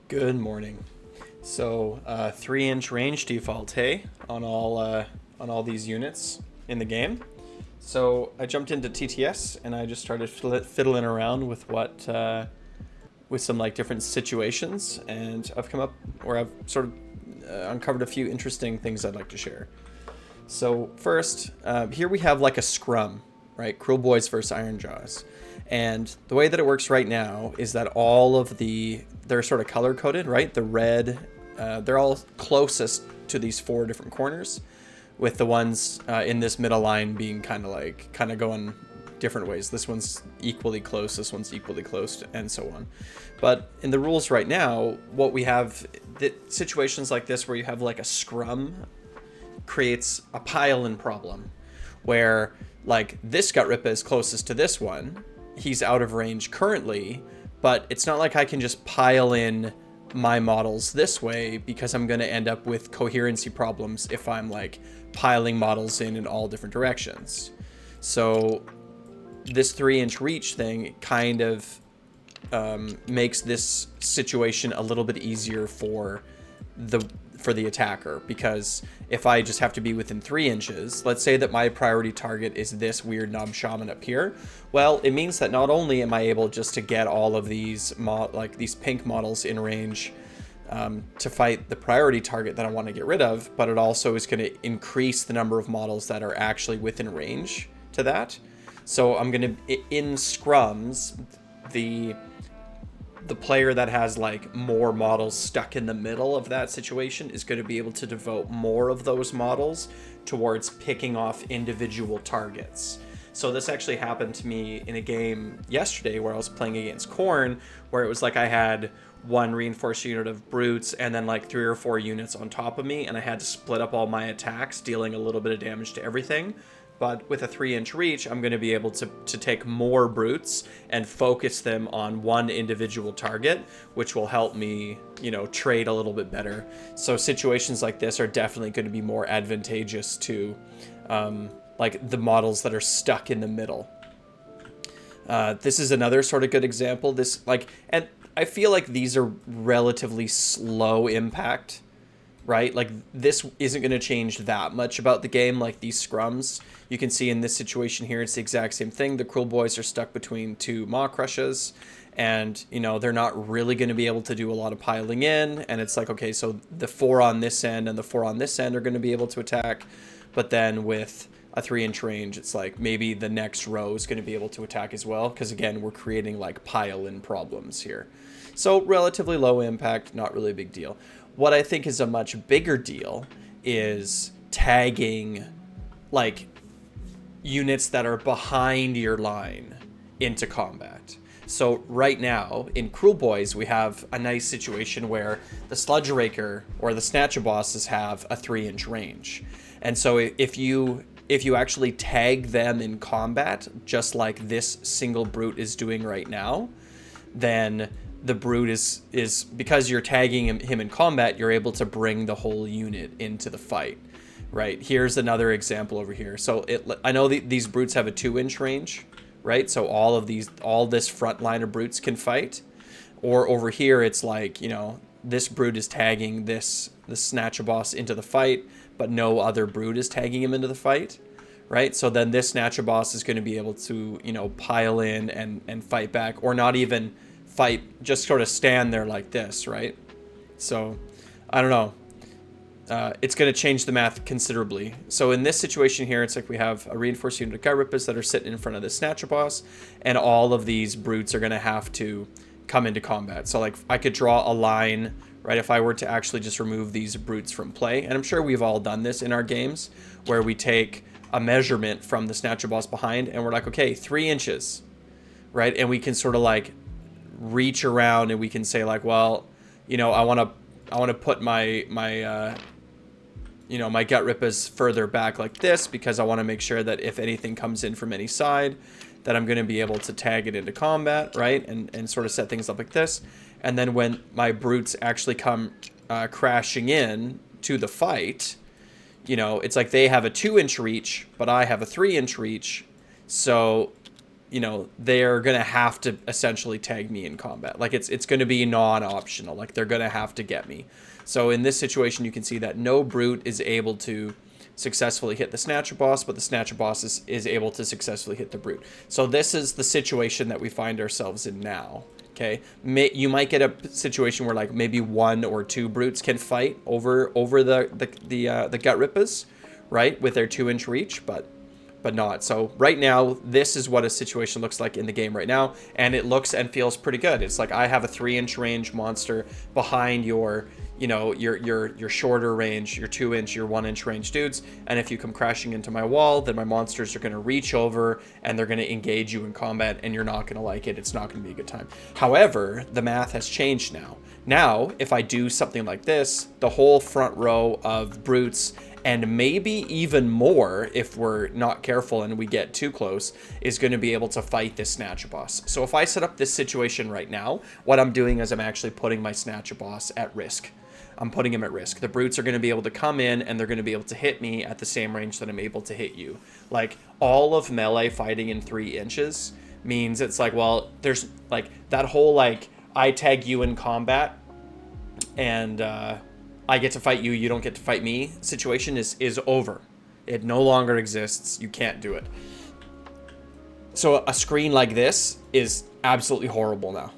Good morning. So, 3-inch range default, hey, on all these units in the game. So I jumped into TTS and I just started fiddling around with with some like different situations, and I've come up, or I've sort of uncovered a few interesting things I'd like to share. So first, here we have like a scrum, right? Cruel Boys versus Iron Jaws. And the way that it works right now is that they're sort of color coded, right? The red, they're all closest to these four different corners, with the ones in this middle line being kind of going different ways. This one's equally close, this one's equally close, and so on. But in the rules right now, what we have, situations like this where you have like a scrum creates a pile-in problem, where like this Gut Rippa is closest to this one. He's out of range currently, but it's not like I can just pile in my models this way, because I'm going to end up with coherency problems if I'm like piling models in all different directions. So this 3-inch reach thing kind of makes this situation a little bit easier for the attacker, because if I just have to be within 3 inches, let's say that my priority target is this weird knob shaman up here, well, it means that not only am I able just to get all of these these pink models in range to fight the priority target that I want to get rid of, but it also is going to increase the number of models that are actually within range to that. So I'm going to, in scrums, the player that has like more models stuck in the middle of that situation is going to be able to devote more of those models towards picking off individual targets. So this actually happened to me in a game yesterday where I was playing against Korn, where it was like I had one reinforced unit of brutes and then like 3 or 4 units on top of me, and I had to split up all my attacks, dealing a little bit of damage to everything. But with a 3-inch reach, I'm going to be able to take more brutes and focus them on one individual target, which will help me, trade a little bit better. So situations like this are definitely going to be more advantageous to like the models that are stuck in the middle. This is another sort of good example. And I feel like these are relatively slow impact, right? Like this isn't going to change that much about the game, like these scrums. You can see in this situation here, it's the exact same thing. The Cruel Boys are stuck between 2 Maw Crushes, and, they're not really going to be able to do a lot of piling in. And it's like, okay, so the 4 on this end and the 4 on this end are going to be able to attack. But then with a 3-inch range, it's like maybe the next row is going to be able to attack as well. Because again, we're creating like pile-in problems here. So relatively low impact, not really a big deal. What I think is a much bigger deal is tagging like units that are behind your line into combat. So right now in Cruel Boys, we have a nice situation where the Sludge Raker or the Snatcher bosses have a 3-inch range. And so if you actually tag them in combat, just like this single brute is doing right now, then the brute is because you're tagging him in combat, you're able to bring the whole unit into the fight, right? Here's another example over here. So I know these brutes have a 2-inch range, right? So all this front line of brutes can fight. Or over here, it's like, this brute is tagging the Snatcher boss into the fight, but no other brute is tagging him into the fight, right? So then this Snatcher boss is going to be able to, pile in and fight back, or not even fight, just sort of stand there like this, right? So I don't know. It's going to change the math considerably. So in this situation here, it's like we have a reinforced unit of Gut Rippas that are sitting in front of the Snatcher boss, and all of these brutes are going to have to come into combat. So like I could draw a line, right, if I were to actually just remove these brutes from play. And I'm sure we've all done this in our games, where we take a measurement from the Snatcher boss behind, and we're like, okay, 3 inches, right? And we can sort of like reach around, and we can say like, well, I want to put my my Gut Rippas further back like this, because I want to make sure that if anything comes in from any side, that I'm going to be able to tag it into combat, right? And sort of set things up like this. And then when my brutes actually come crashing in to the fight, it's like they have a 2-inch reach, but I have a 3-inch reach. So you know, they're going to have to essentially tag me in combat. Like, it's going to be non-optional. Like, they're going to have to get me. So in this situation, you can see that no brute is able to successfully hit the Snatcher Boss, but the Snatcher Boss is able to successfully hit the brute. So this is the situation that we find ourselves in now. Okay, you might get a situation where like maybe 1 or 2 brutes can fight over the gut rippas, right, with their 2-inch reach, but not. So right now, this is what a situation looks like in the game right now, and it looks and feels pretty good. It's like I have a 3-inch range monster behind your, you know, your shorter range, your 2-inch, your 1-inch range dudes, and if you come crashing into my wall, then my monsters are going to reach over and they're going to engage you in combat, and you're not going to like it. It's not going to be a good time. However, the math has changed now. Now, if I do something like this, the whole front row of brutes, and maybe even more if we're not careful and we get too close, is going to be able to fight this Snatcher Boss. So if I set up this situation right now, what I'm doing is I'm actually putting my Snatcher Boss at risk. I'm putting him at risk. The brutes are going to be able to come in and they're going to be able to hit me at the same range that I'm able to hit you. Like, all of melee fighting in 3 inches means it's like, well, there's like that whole like I tag you in combat and I get to fight you, you don't get to fight me situation is over. It no longer exists. You can't do it. So a screen like this is absolutely horrible now.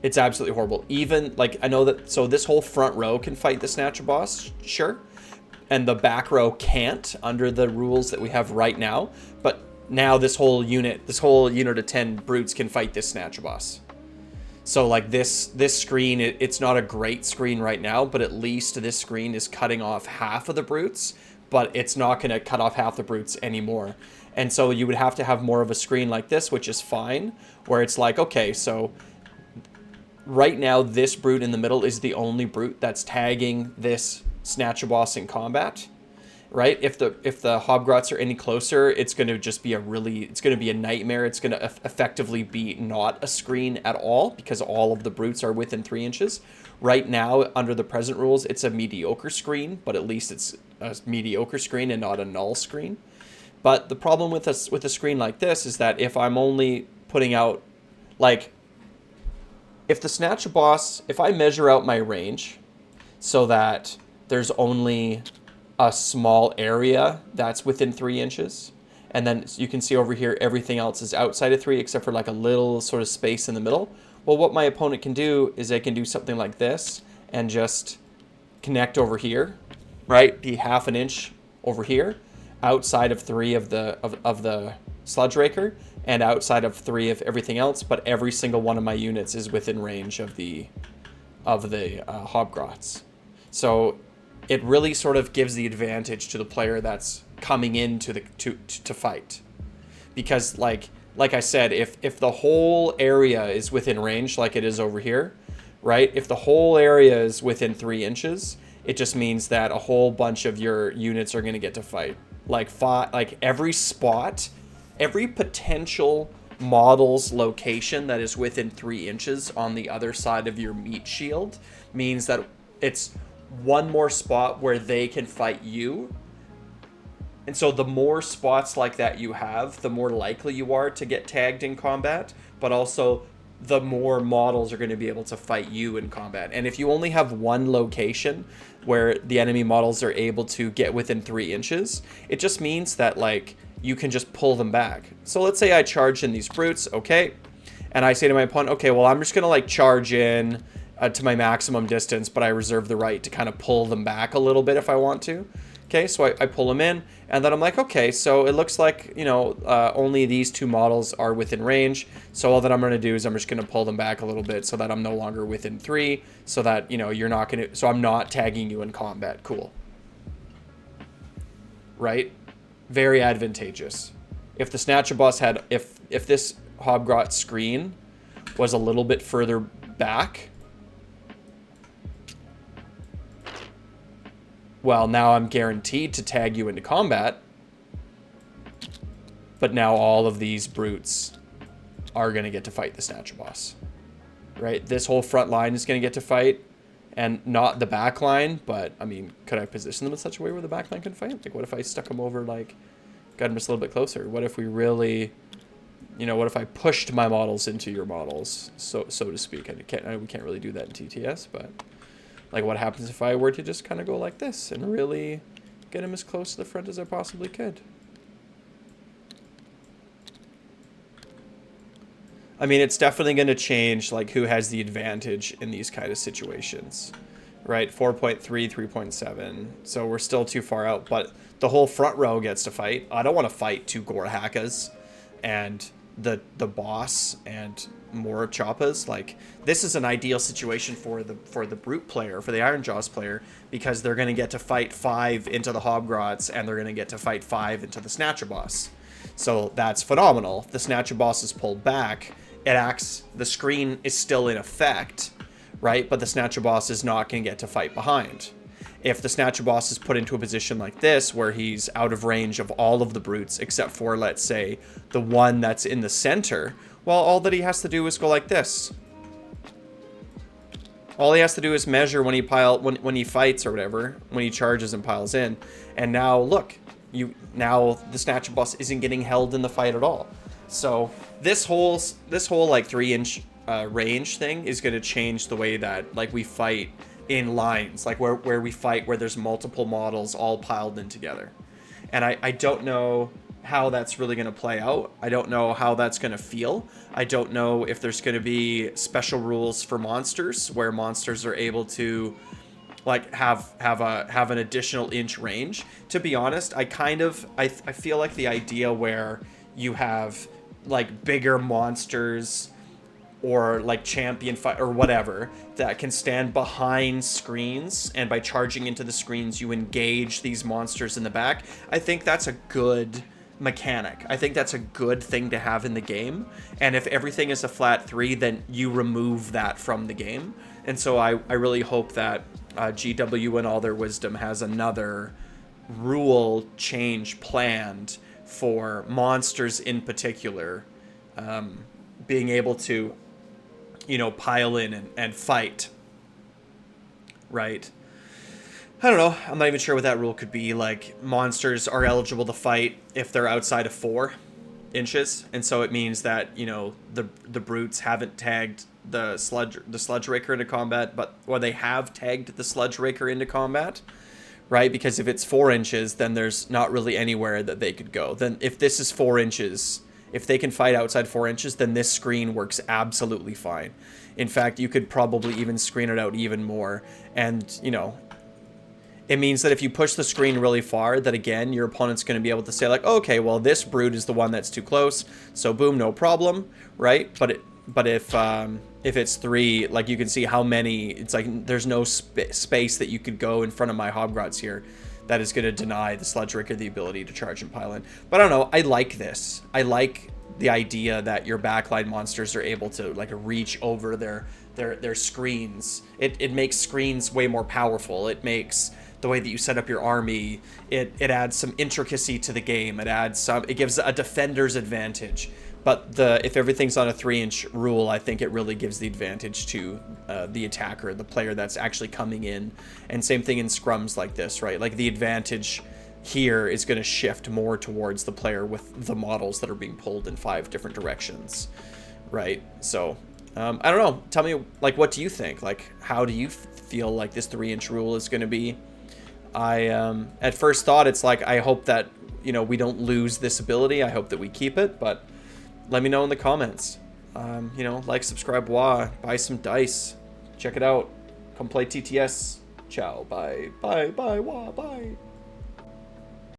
It's absolutely horrible. Even, like, I know that, so this whole front row can fight the Snatcher Boss, sure. And the back row can't under the rules that we have right now. But now this whole unit of 10 brutes can fight this Snatcher Boss. So, like, this screen, it's not a great screen right now, but at least this screen is cutting off half of the brutes, but it's not going to cut off half the brutes anymore. And so you would have to have more of a screen like this, which is fine, where it's like, okay, so right now this brute in the middle is the only brute that's tagging this Snatcher Boss in combat. Right? If the Hobgrots are any closer, it's going to just be it's going to be a nightmare. It's going to effectively be not a screen at all because all of the brutes are within 3 inches. Right now, under the present rules, it's a mediocre screen, but at least it's a mediocre screen and not a null screen. But the problem with a screen like this is that if I'm only putting out, like, if the Snatcher Boss, if I measure out my range so that there's only a small area that's within 3 inches, and then you can see over here everything else is outside of 3 except for like a little sort of space in the middle. Well, what my opponent can do is they can do something like this and just connect over here, right? Be half an inch over here, outside of 3 of the Sludge Raker, and outside of 3 of everything else, but every single one of my units is within range of the Hobgrots. So it really sort of gives the advantage to the player that's coming in to fight. Because like I said, if the whole area is within range, like it is over here, right? If the whole area is within 3 inches, it just means that a whole bunch of your units are going to get to fight. Like every spot, every potential model's location that is within 3 inches on the other side of your meat shield means that it's one more spot where they can fight you. And so the more spots like that you have, the more likely you are to get tagged in combat, but also the more models are going to be able to fight you in combat. And if you only have one location where the enemy models are able to get within 3 inches, it just means that, like, you can just pull them back. So let's say I charge in these brutes, okay, and I say to my opponent, okay, well, I'm just going to, like, charge in to my maximum distance, but I reserve the right to kind of pull them back a little bit if I want to. Okay, so I pull them in, and then I'm like, okay, so it looks like, you know, only these 2 models are within range, so all that I'm going to do is I'm just going to pull them back a little bit so that I'm no longer within 3, so that, you know, you're not going to, so I'm not tagging you in combat. Cool. Right? Very advantageous. If the Snatcher Boss had, if this Hobgrot screen was a little bit further back, well, now I'm guaranteed to tag you into combat, but now all of these brutes are going to get to fight the Snatcher Boss, right? This whole front line is going to get to fight, and not the back line, but, I mean, could I position them in such a way where the back line can fight? Like, what if I stuck them over, like, got them just a little bit closer? What if we really you know, what if I pushed my models into your models, so to speak? We can't really do that in TTS, but like, what happens if I were to just kind of go like this and really get him as close to the front as I possibly could? I mean, it's definitely going to change, like, who has the advantage in these kind of situations, right? 4.3, 3.7. So we're still too far out, but the whole front row gets to fight. I don't want to fight 2 Gorhakas and the boss and more Choppas. Like, this is an ideal situation for the Brute player, for the Iron Jaws player, because they're going to get to fight 5 into the Hobgrots, and they're going to get to fight 5 into the Snatcher boss. So that's phenomenal. If the Snatcher boss is pulled back, it acts, the screen is still in effect, right? But the Snatcher boss is not going to get to fight behind. If the Snatcher boss is put into a position like this, where he's out of range of all of the brutes, except for, let's say, the one that's in the center, well, all that he has to do is go like this. All he has to do is measure when he fights or whatever, when he charges and piles in. And now, look, now the Snatcher boss isn't getting held in the fight at all. So this whole like 3-inch range thing is going to change the way that, like, we fight in lines, like where we fight where there's multiple models all piled in together. And I don't know how that's really going to play out. I don't know how that's going to feel. I don't know if there's going to be special rules for monsters, where monsters are able to, like, have an additional inch range. To be honest, I feel like the idea where you have, like, bigger monsters or like champion fight or whatever that can stand behind screens, and by charging into the screens you engage these monsters in the back, I think that's a good mechanic. I think that's a good thing to have in the game. And if everything is a flat 3, then you remove that from the game. And so I really hope that GW in all their wisdom has another rule change planned for monsters in particular, being able to, you know, pile in and fight, right? I don't know. I'm not even sure what that rule could be. Like, monsters are eligible to fight if they're outside of 4 inches, and so it means that, you know, the brutes haven't tagged the sludge raker into combat, or they have tagged the sludge raker into combat, right? Because if it's 4 inches, then there's not really anywhere that they could go. Then if this is 4 inches, if they can fight outside 4 inches, then this screen works absolutely fine. In fact, you could probably even screen it out even more. And, you know, it means that if you push the screen really far, that again, your opponent's going to be able to say, like, okay, well, this brute is the one that's too close, so boom, no problem, right? But if it's 3, like, you can see how many, it's like there's no space that you could go in front of my Hobgrots here that is going to deny the Sludge Raker the ability to charge and pile in. But I don't know, I like this. I like the idea that your backline monsters are able to, like, reach over their screens. It makes screens way more powerful. It makes the way that you set up your army, it adds some intricacy to the game. It gives a defender's advantage. But if everything's on a 3-inch rule, I think it really gives the advantage to the attacker, the player that's actually coming in. And same thing in scrums like this, right? Like, the advantage here is going to shift more towards the player with the models that are being pulled in 5 different directions, right? So, I don't know. Tell me, like, what do you think? Like, how do you feel like this 3-inch rule is going to be? At first thought, it's like, I hope that, you know, we don't lose this ability. I hope that we keep it, but let me know in the comments. You know, like, subscribe, buy some dice. Check it out. Come play TTS. Ciao. Bye. Bye. Bye. Bye.